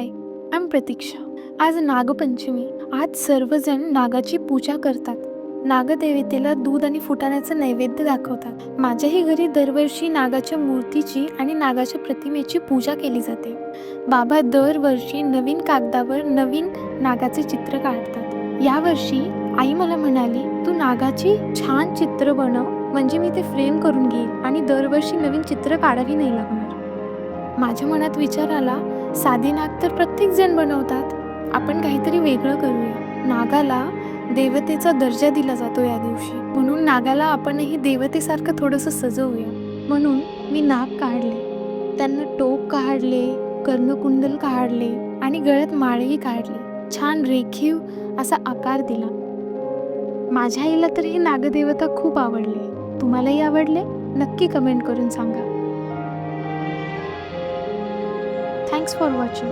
High, I am प्रतीक्षा. आज नागपंचमी. आज सर्वजण नागाची पूजा करतात. नागदेवतेला दूध आणि फुटाण्याचं नैवेद्य दाखवतात. माझ्याही घरी दरवर्षी नागाच्या मूर्तीची आणि नागाच्या प्रतिमेची पूजा केली जाते. बाबा दरवर्षी नवीन कागदावर नवीन नागाचे चित्र काढतात. यावर्षी आई मला म्हणाली, तू नागाची छान चित्र बनव, म्हणजे मी ते फ्रेम करून घेईन आणि दरवर्षी नवीन चित्र काढावी नाही लागणार. माझ्या मनात विचार आला, साधी नाग तर प्रत्येक जण बनवतात, आपण काहीतरी वेगळं करूया. नागाला देवतेचा दर्जा दिला जातो या दिवशी, म्हणून नागाला आपणही देवतेसारखं थोडंसं सजवूया. म्हणून मी नाग काढले, त्यांना टोक काढले, कर्णकुंडल काढले आणि गळ्यात माळही काढली. छान रेखीव असा आकार दिला. माझ्या आईला तर ही नागदेवता खूप आवडली. तुम्हालाही आवडले? नक्की कमेंट करून सांगा. Thanks for watching.